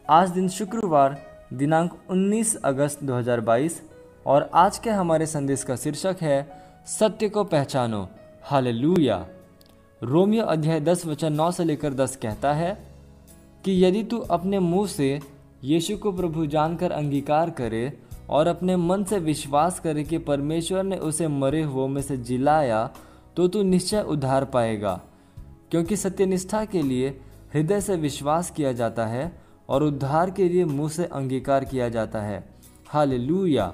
आज दिन शुक्रवार दिनांक 19 अगस्त 2022 और आज के हमारे संदेश का शीर्षक है सत्य को पहचानो। हालेलुया। रोमियो अध्याय 10 वचन 9 से लेकर 10 कहता है कि यदि तू अपने मुंह से यीशु को प्रभु जानकर अंगीकार करे और अपने मन से विश्वास करे कि परमेश्वर ने उसे मरे हुओं में से जिलाया तो तू निश्चय उद्धार पाएगा, क्योंकि सत्यनिष्ठा के लिए हृदय से विश्वास किया जाता है और उद्धार के लिए मुंह से अंगीकार किया जाता है। हालेलुया।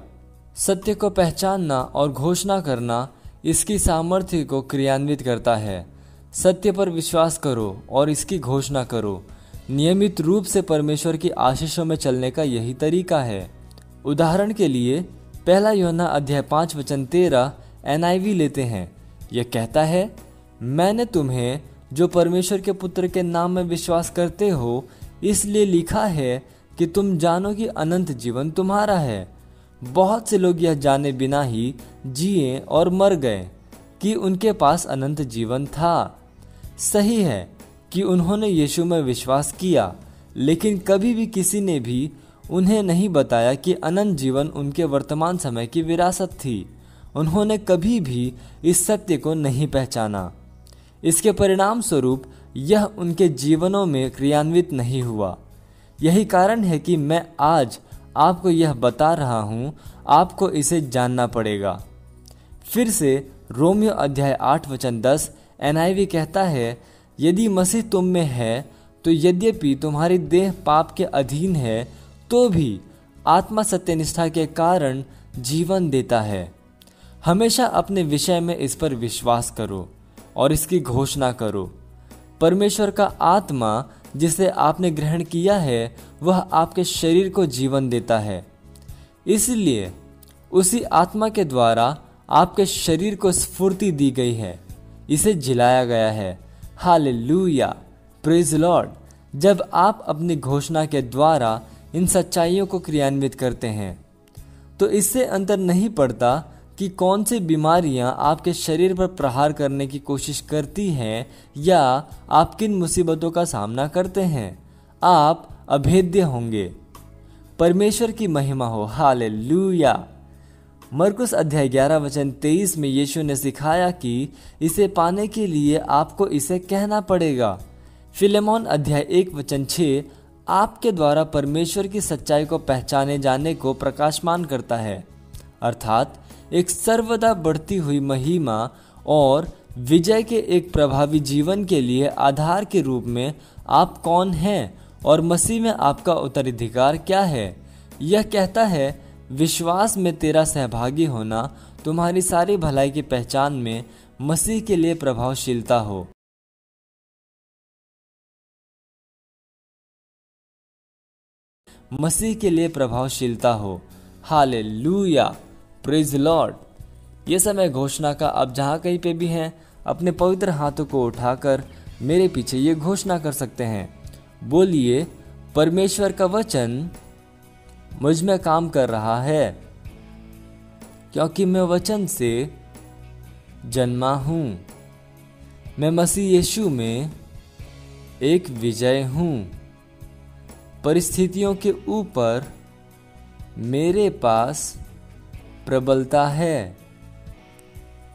सत्य को पहचानना और घोषणा करना इसकी सामर्थ्य को क्रियान्वित करता है। सत्य पर विश्वास करो और इसकी घोषणा करो। नियमित रूप से परमेश्वर की आशीषों में चलने का यही तरीका है। उदाहरण के लिए 1 यूहन्ना अध्याय 5 वचन 13 NIV लेते हैं। यह कहता है, मैंने तुम्हें जो परमेश्वर के पुत्र के नाम में विश्वास करते हो इसलिए लिखा है कि तुम जानो कि अनंत जीवन तुम्हारा है। बहुत से लोग यह जाने बिना ही जिए और मर गए कि उनके पास अनंत जीवन था। सही है कि उन्होंने यीशु में विश्वास किया, लेकिन कभी भी किसी ने भी उन्हें नहीं बताया कि अनंत जीवन उनके वर्तमान समय की विरासत थी। उन्होंने कभी भी इस सत्य को नहीं पहचाना। इसके परिणाम स्वरूप यह उनके जीवनों में क्रियान्वित नहीं हुआ। यही कारण है कि मैं आज आपको यह बता रहा हूँ, आपको इसे जानना पड़ेगा। फिर से रोमियो अध्याय 8 वचन 10 NIV कहता है, यदि मसीह तुम में है तो यद्यपि तुम्हारी देह पाप के अधीन है तो भी आत्मा सत्यनिष्ठा के कारण जीवन देता है। हमेशा अपने विषय में इस पर विश्वास करो और इसकी घोषणा करो। परमेश्वर का आत्मा जिसे आपने ग्रहण किया है वह आपके शरीर को जीवन देता है। इसलिए उसी आत्मा के द्वारा आपके शरीर को स्फूर्ति दी गई है, इसे जिलाया गया है। Hallelujah, praise Lord. जब आप अपनी घोषणा के द्वारा इन सच्चाइयों को क्रियान्वित करते हैं तो इससे अंतर नहीं पड़ता कि कौन सी बीमारियां आपके शरीर पर प्रहार करने की कोशिश करती हैं या आप किन मुसीबतों का सामना करते हैं, आप अभेद्य होंगे। परमेश्वर की महिमा हो। हालेलुया। मरकुस अध्याय 11 वचन 23 में यीशु ने सिखाया कि इसे पाने के लिए आपको इसे कहना पड़ेगा। फिलेमोन अध्याय 1 वचन 6 आपके द्वारा परमेश्वर की सच्चाई को पहचाने जाने को प्रकाशमान करता है, अर्थात एक सर्वदा बढ़ती हुई महिमा और विजय के एक प्रभावी जीवन के लिए आधार के रूप में आप कौन हैं और मसीह में आपका उत्तराधिकार क्या है। यह कहता है, विश्वास में तेरा सहभागी होना तुम्हारी सारी भलाई की पहचान में मसीह के लिए प्रभावशीलता हो। मसीह के लिए प्रभावशीलता हो। Hallelujah, praise Lord. ये समय घोषणा का। अब जहाँ कहीं पे भी हैं अपने पवित्र हाथों को उठाकर मेरे पीछे ये घोषणा कर सकते हैं। बोलिए, परमेश्वर का वचन मुझ में काम कर रहा है, क्योंकि मैं वचन से जन्मा हूँ। मैं मसीह यीशु में एक विजय हूँ। परिस्थितियों के ऊपर मेरे पास प्रबलता है।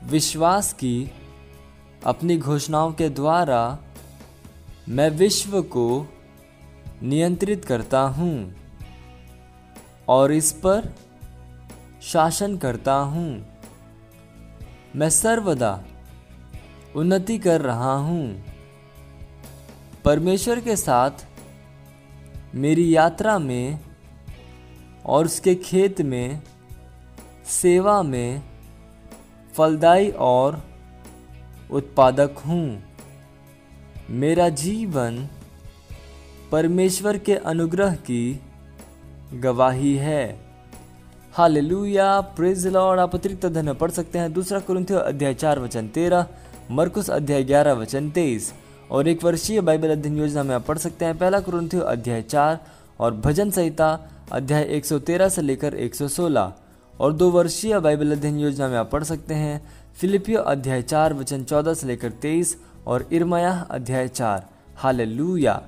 विश्वास की अपनी घोषणाओं के द्वारा मैं विश्व को नियंत्रित करता हूँ और इस पर शासन करता हूँ। मैं सर्वदा उन्नति कर रहा हूँ। परमेश्वर के साथ मेरी यात्रा में और उसके खेत में, सेवा में फलदायी और उत्पादक हूँ। मेरा जीवन परमेश्वर के अनुग्रह की गवाही है। Hallelujah, praise Lord. आप अतिरिक्त अध्ययन पढ़ सकते हैं 2 कुरिन्थियों अध्याय 4 वचन 13, मरकुस अध्याय 11 वचन 23 और एक वर्षीय बाइबल अध्ययन योजना में आप पढ़ सकते हैं 1 कुरिन्थियों अध्याय 4 और भजन संहिता अध्याय 113 से लेकर 116 और 2 वर्षीय बाइबल अध्ययन योजना में आप पढ़ सकते हैं फिलिपियो अध्याय 4 वचन 14 से लेकर 23 और इर्मयाह अध्याय 4। हालेलुया।